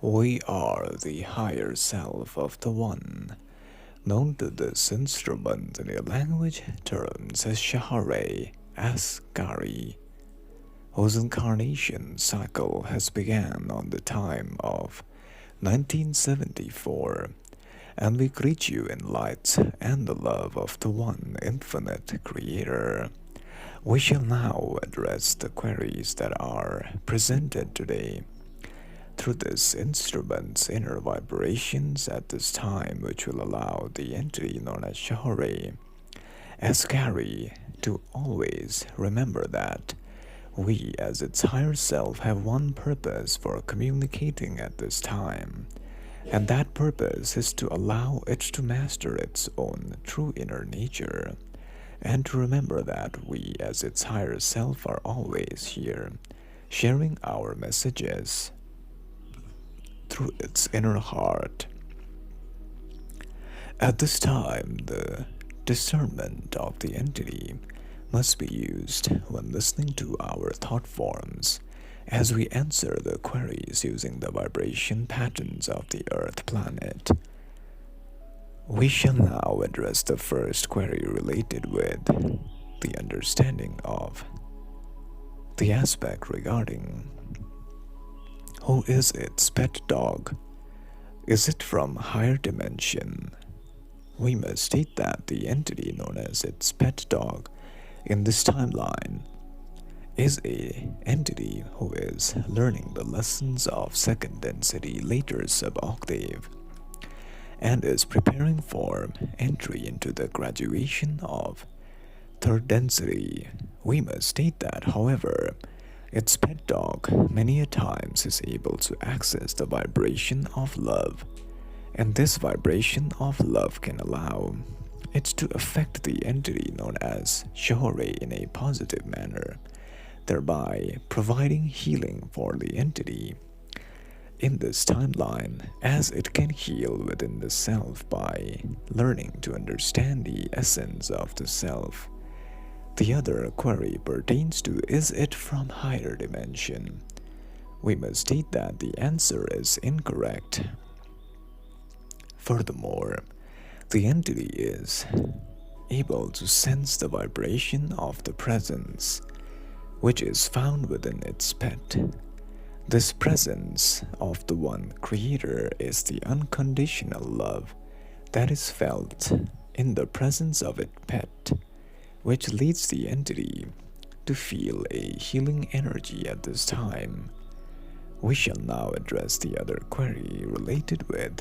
We are the higher self of the One, known to this instrument in a language terms as Shohreh, as Gari, whose incarnation cycle has begun on the time of 1974, and we greet you in light and the love of the One Infinite Creator. We shall now address the queries that are presented today through this instrument's inner vibrations at this time, which will allow the entity known as Shohreh, as Gary, to always remember that we, as its higher self, have one purpose for communicating at this time, and that purpose is to allow it to master its own true inner nature, and to remember that we, as its higher self, are always here, sharing our messages through its inner heart. At this time, the discernment of the entity must be used when listening to our thought forms as we answer the queries using the vibration patterns of the Earth planet. We shall now address the first query related with the understanding of the aspect regarding who is its pet dog. Is it from higher dimension? We must state that the entity known as its pet dog in this timeline is a entity who is learning the lessons of second density later sub-octave and is preparing for entry into the graduation of third density. We must state that, however, its pet dog many a times is able to access the vibration of love, and this vibration of love can allow it to affect the entity known as Shohreh in a positive manner, thereby providing healing for the entity in this timeline, as it can heal within the self by learning to understand the essence of the self. The other query pertains to, is it from higher dimension? We must state that the answer is incorrect. Furthermore, the entity is able to sense the vibration of the presence, which is found within its pet. This presence of the One Creator is the unconditional love that is felt in the presence of its pet, which leads the entity to feel a healing energy at this time. We shall now address the other query related with,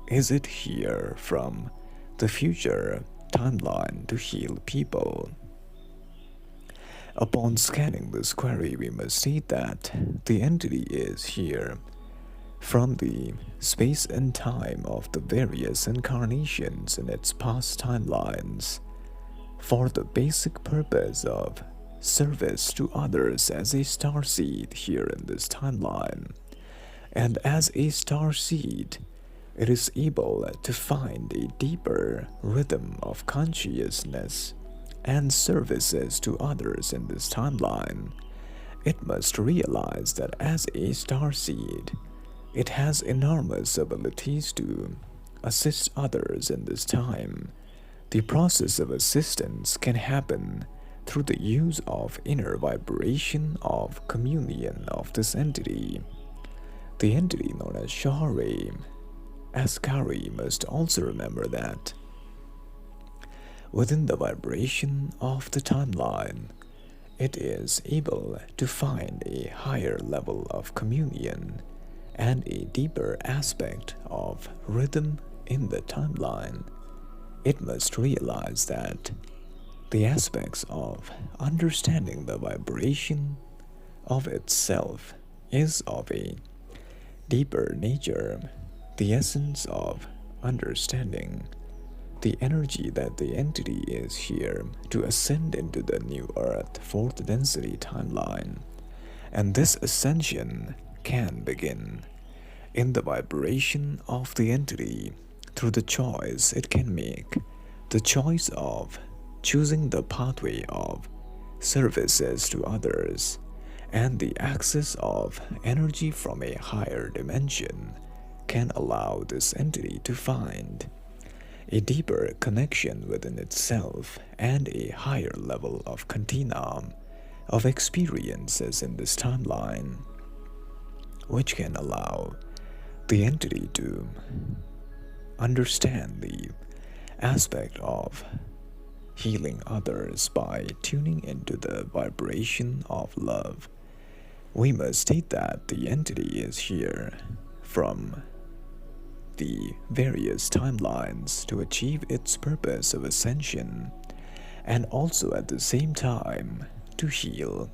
is it here from the future timeline to heal people? Upon scanning this query, we must state that the entity is here from the space and time of the various incarnations in its past timelines, for the basic purpose of service to others as a starseed here in this timeline. And as a starseed, it is able to find a deeper rhythm of consciousness and services to others in this timeline. It must realize that as a starseed, it has enormous abilities to assist others in this time. The process of assistance can happen through the use of inner vibration of communion of this entity. The entity known as Shohreh, Askari, must also remember that within the vibration of the timeline, it is able to find a higher level of communion and a deeper aspect of rhythm in the timeline. It must realize that the aspects of understanding the vibration of itself is of a deeper nature, the essence of understanding the energy that the entity is here to ascend into the new Earth fourth density timeline. And this ascension can begin in the vibration of the entity through the choice it can make, the choice of choosing the pathway of services to others, and the access of energy from a higher dimension can allow this entity to find a deeper connection within itself and a higher level of continuum of experiences in this timeline, which can allow the entity to understand the aspect of healing others by tuning into the vibration of love. We must state that the entity is here from the various timelines to achieve its purpose of ascension, and also at the same time to heal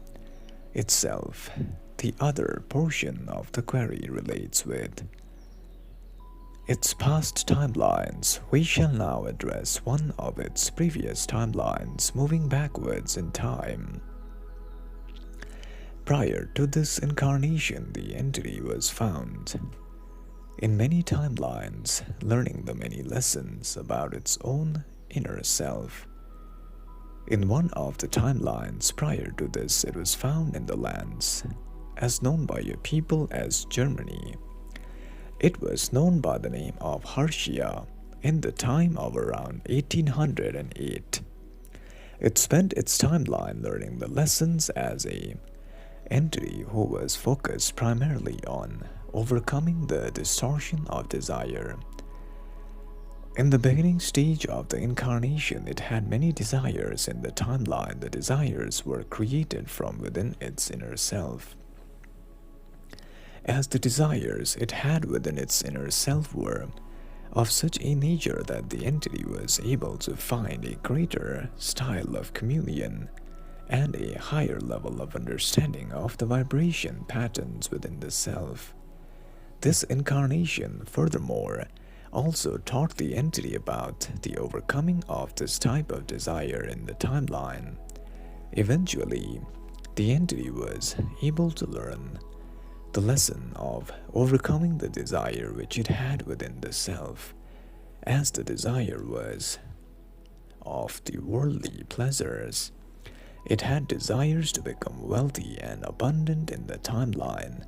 itself. The other portion of the query relates with its past timelines. We shall now address one of its previous timelines, moving backwards in time. Prior to this incarnation, the entity was found in many timelines, learning the many lessons about its own inner self. In one of the timelines prior to this, it was found in the lands as known by your people as Germany. It was known by the name of Hershia in the time of around 1808. It spent its timeline learning the lessons as a entity who was focused primarily on overcoming the distortion of desire. In the beginning stage of the incarnation, it had many desires in the timeline. The desires were created from within its inner self, as the desires it had within its inner self were of such a nature that the entity was able to find a greater style of communion and a higher level of understanding of the vibration patterns within the self. This incarnation, furthermore, also taught the entity about the overcoming of this type of desire in the timeline. Eventually, the entity was able to learn the lesson of overcoming the desire which it had within the self, as the desire was of the worldly pleasures. It had desires to become wealthy and abundant in the timeline.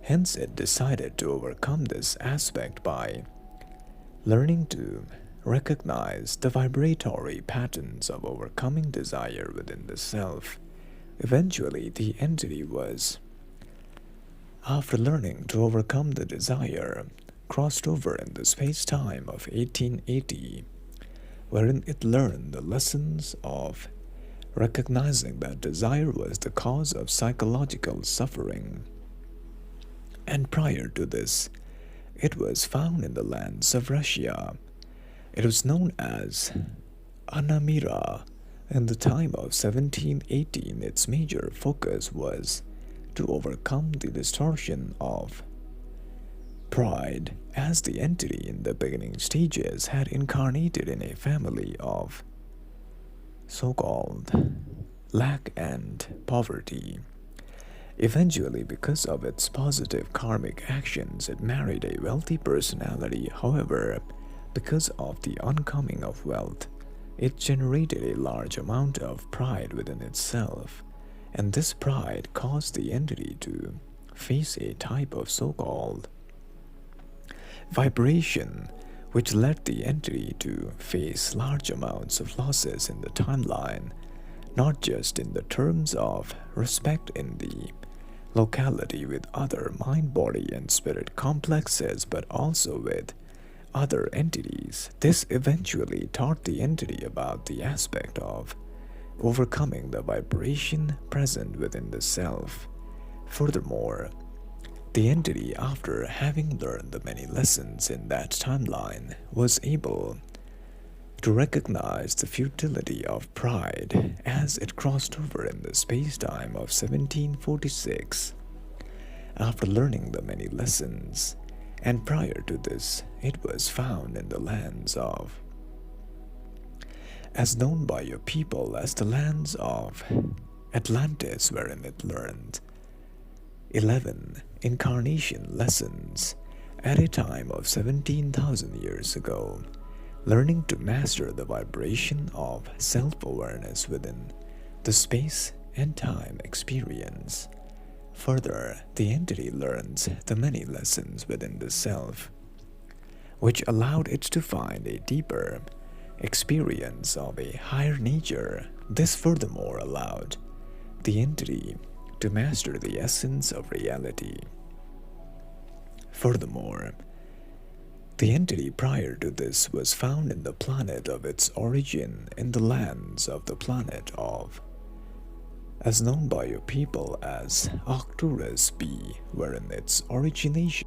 Hence, it decided to overcome this aspect by learning to recognize the vibratory patterns of overcoming desire within the self. Eventually, the entity was, after learning to overcome the desire, crossed over in the space-time of 1880, wherein it learned the lessons of recognizing that desire was the cause of psychological suffering. And prior to this, it was found in the lands of Russia. It was known as Anamira. In the time of 1718, its major focus was to overcome the distortion of pride, as the entity in the beginning stages had incarnated in a family of so-called lack and poverty. Eventually, because of its positive karmic actions, it married a wealthy personality. However, because of the oncoming of wealth, it generated a large amount of pride within itself, and this pride caused the entity to face a type of so-called vibration, which led the entity to face large amounts of losses in the timeline, not just in the terms of respect in the locality with other mind, body, and spirit complexes, but also with other entities. This eventually taught the entity about the aspect of overcoming the vibration present within the self. Furthermore, the entity, after having learned the many lessons in that timeline, was able to recognize the futility of pride as it crossed over in the space-time of 1746. After learning the many lessons, and prior to this, it was found in the lands of, as known by your people as the lands of Atlantis, wherein it learned 11 incarnation lessons at a time of 17,000 years ago, learning to master the vibration of self-awareness within the space and time experience. Further, the entity learns the many lessons within the self, which allowed it to find a deeper experience of a higher nature. This furthermore allowed the entity to master the essence of reality. Furthermore, the entity prior to this was found in the planet of its origin in the lands of the planet of, as known by your people as Arcturus B, wherein its origination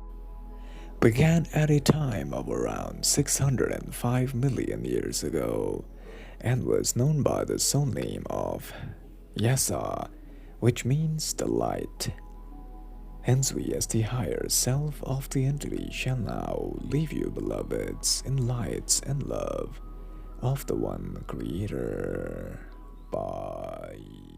began at a time of around 605 million years ago and was known by the soul name of Yasa, which means the light. Hence we as the higher self of the entity shall now leave you, beloveds, in lights and love of the one Creator. Bye.